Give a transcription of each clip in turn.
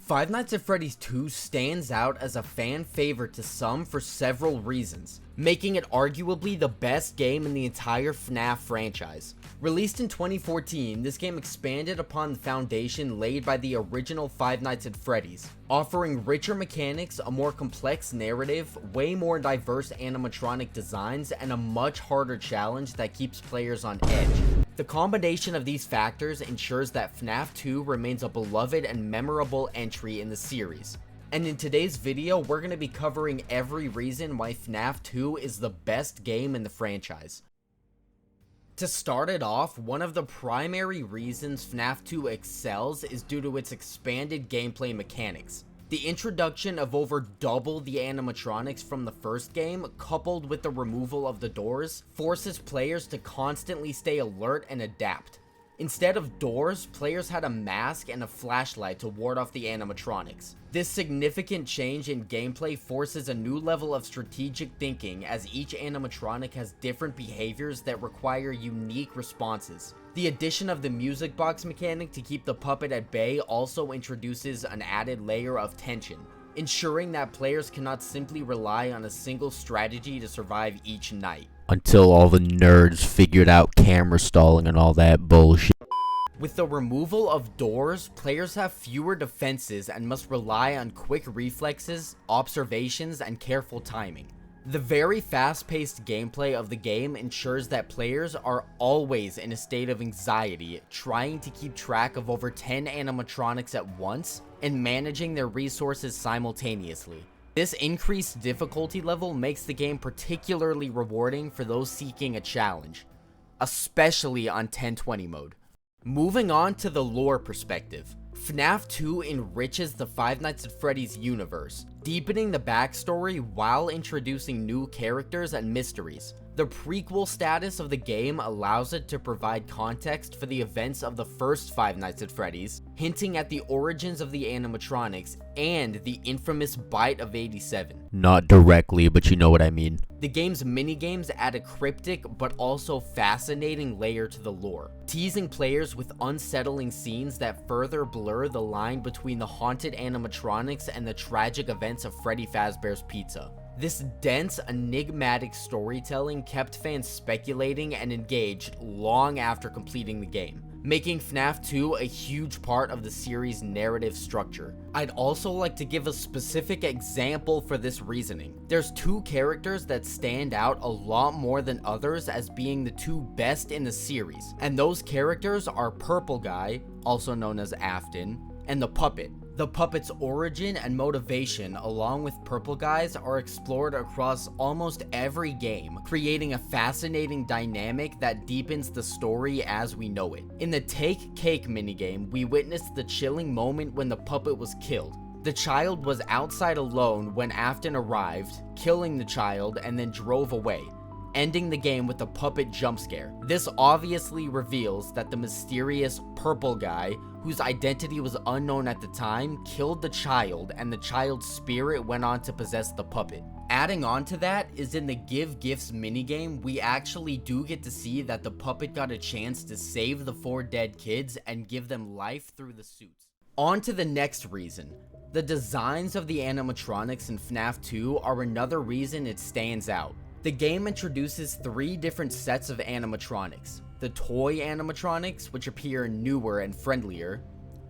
Five Nights at Freddy's 2 stands out as a fan favorite to some for several reasons, making it arguably the best game in the entire FNAF franchise. Released in 2014, this game expanded upon the foundation laid by the original Five Nights at Freddy's, offering richer mechanics, a more complex narrative, way more diverse animatronic designs, and a much harder challenge that keeps players on edge. The combination of these factors ensures that FNAF 2 remains a beloved and memorable entry in the series. And in today's video, we're going to be covering every reason why FNAF 2 is the best game in the franchise. To start it off, one of the primary reasons FNAF 2 excels is due to its expanded gameplay mechanics. The introduction of over double the animatronics from the first game, coupled with the removal of the doors, forces players to constantly stay alert and adapt. Instead of doors, players had a mask and a flashlight to ward off the animatronics. This significant change in gameplay forces a new level of strategic thinking, as each animatronic has different behaviors that require unique responses. The addition of the music box mechanic to keep the puppet at bay also introduces an added layer of tension, ensuring that players cannot simply rely on a single strategy to survive each night. Until all the nerds figured out camera stalling and all that bullshit. With the removal of doors, players have fewer defenses and must rely on quick reflexes, observations, and careful timing. The very fast-paced gameplay of the game ensures that players are always in a state of anxiety, trying to keep track of over 10 animatronics at once and managing their resources simultaneously. This increased difficulty level makes the game particularly rewarding for those seeking a challenge, especially on 1020 mode. Moving on to the lore perspective, FNAF 2 enriches the Five Nights at Freddy's universe, deepening the backstory while introducing new characters and mysteries. The prequel status of the game allows it to provide context for the events of the first Five Nights at Freddy's, hinting at the origins of the animatronics and the infamous Bite of 87. Not directly, but you know what I mean. The game's minigames add a cryptic but also fascinating layer to the lore, teasing players with unsettling scenes that further blur the line between the haunted animatronics and the tragic events of Freddy Fazbear's Pizza. This dense, enigmatic storytelling kept fans speculating and engaged long after completing the game, making FNAF 2 a huge part of the series' narrative structure. I'd also like to give a specific example for this reasoning. There's two characters that stand out a lot more than others as being the two best in the series, and those characters are Purple Guy, also known as Afton, and the Puppet. The puppet's origin and motivation, along with Purple Guy's, are explored across almost every game, creating a fascinating dynamic that deepens the story as we know it. In the Take Cake minigame, we witnessed the chilling moment when the puppet was killed. The child was outside alone when Afton arrived, killing the child, and then drove away, ending the game with a puppet jump scare. This obviously reveals that the mysterious Purple Guy, whose identity was unknown at the time, killed the child, and the child's spirit went on to possess the puppet. Adding on to that is in the Give Gifts minigame, we actually do get to see that the puppet got a chance to save the 4 dead kids and give them life through the suits. On to the next reason. The designs of the animatronics in FNAF 2 are another reason it stands out. The game introduces 3 different sets of animatronics. The toy animatronics, which appear newer and friendlier,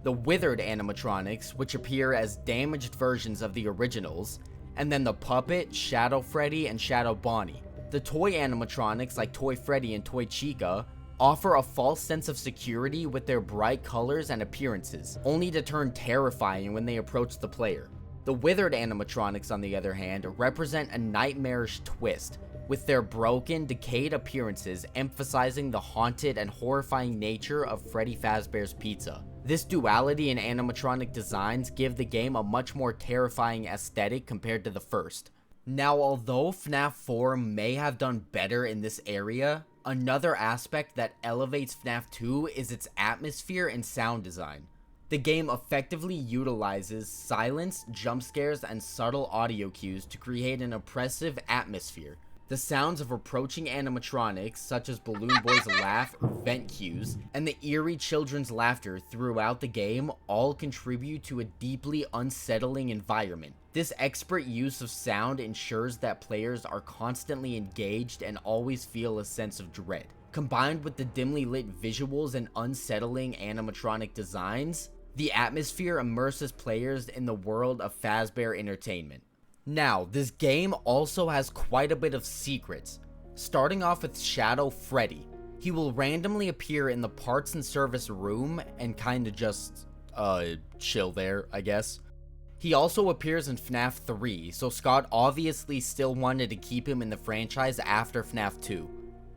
the withered animatronics, which appear as damaged versions of the originals, and then the Puppet, Shadow Freddy, and Shadow Bonnie. The toy animatronics, like Toy Freddy and Toy Chica, offer a false sense of security with their bright colors and appearances, only to turn terrifying when they approach the player. The withered animatronics, on the other hand, represent a nightmarish twist, with their broken, decayed appearances emphasizing the haunted and horrifying nature of Freddy Fazbear's Pizza. This duality in animatronic designs give the game a much more terrifying aesthetic compared to the first. Now, although FNAF 4 may have done better in this area, another aspect that elevates FNAF 2 is its atmosphere and sound design. The game effectively utilizes silence, jump scares, and subtle audio cues to create an oppressive atmosphere. The sounds of approaching animatronics, such as Balloon Boy's laugh or vent cues, and the eerie children's laughter throughout the game all contribute to a deeply unsettling environment. This expert use of sound ensures that players are constantly engaged and always feel a sense of dread. Combined with the dimly lit visuals and unsettling animatronic designs, the atmosphere immerses players in the world of Fazbear Entertainment. Now, this game also has quite a bit of secrets. Starting off with Shadow Freddy. He will randomly appear in the parts and service room and kinda just, chill there, I guess. He also appears in FNAF 3, so Scott obviously still wanted to keep him in the franchise after FNAF 2.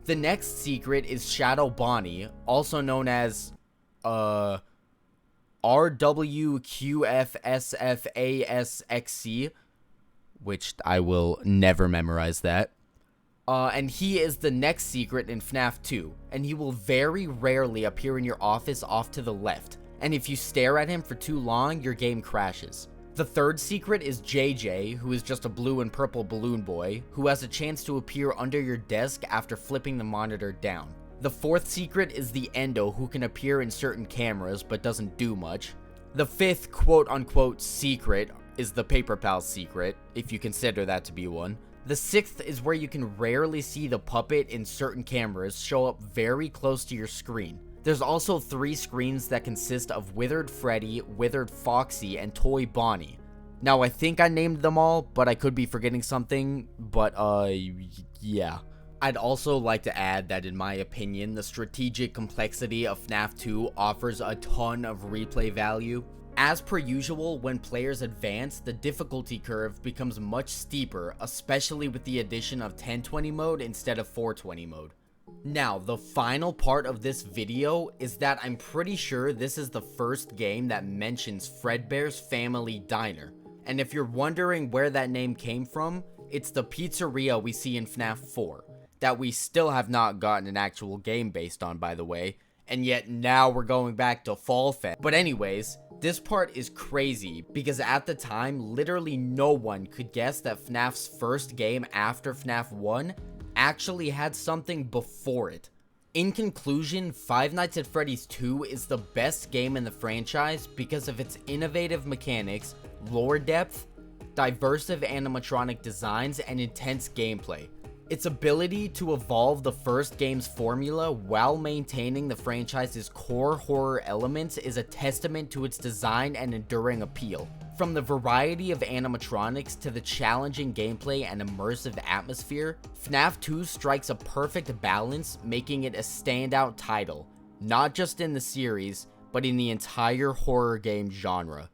The next secret is Shadow Bonnie, also known as, RWQFSFASXC, which I will never memorize that. And he is the next secret in FNAF 2, and he will very rarely appear in your office off to the left, and if you stare at him for too long, your game crashes. The third secret is JJ, who is just a blue and purple balloon boy, who has a chance to appear under your desk after flipping the monitor down. The fourth secret is the Endo, who can appear in certain cameras but doesn't do much. The fifth quote-unquote secret is the Paper Pal secret, if you consider that to be one. The sixth is where you can rarely see the puppet in certain cameras show up very close to your screen. There's also 3 screens that consist of Withered Freddy, Withered Foxy, and Toy Bonnie. Now, I think I named them all, but I could be forgetting something, but yeah. I'd also like to add that in my opinion, the strategic complexity of FNAF 2 offers a ton of replay value. As per usual, when players advance, the difficulty curve becomes much steeper, especially with the addition of 1020 mode instead of 420 mode. Now, the final part of this video is that I'm pretty sure this is the first game that mentions Fredbear's Family Diner. And if you're wondering where that name came from, it's the pizzeria we see in FNAF 4, that we still have not gotten an actual game based on, by the way, and yet now we're going back to Fall Fest. But anyways, this part is crazy, because at the time, literally no one could guess that FNAF's first game after FNAF 1 actually had something before it. In conclusion, Five Nights at Freddy's 2 is the best game in the franchise because of its innovative mechanics, lore depth, diverse animatronic designs, and intense gameplay. Its ability to evolve the first game's formula while maintaining the franchise's core horror elements is a testament to its design and enduring appeal. From the variety of animatronics to the challenging gameplay and immersive atmosphere, FNAF 2 strikes a perfect balance, making it a standout title, not just in the series, but in the entire horror game genre.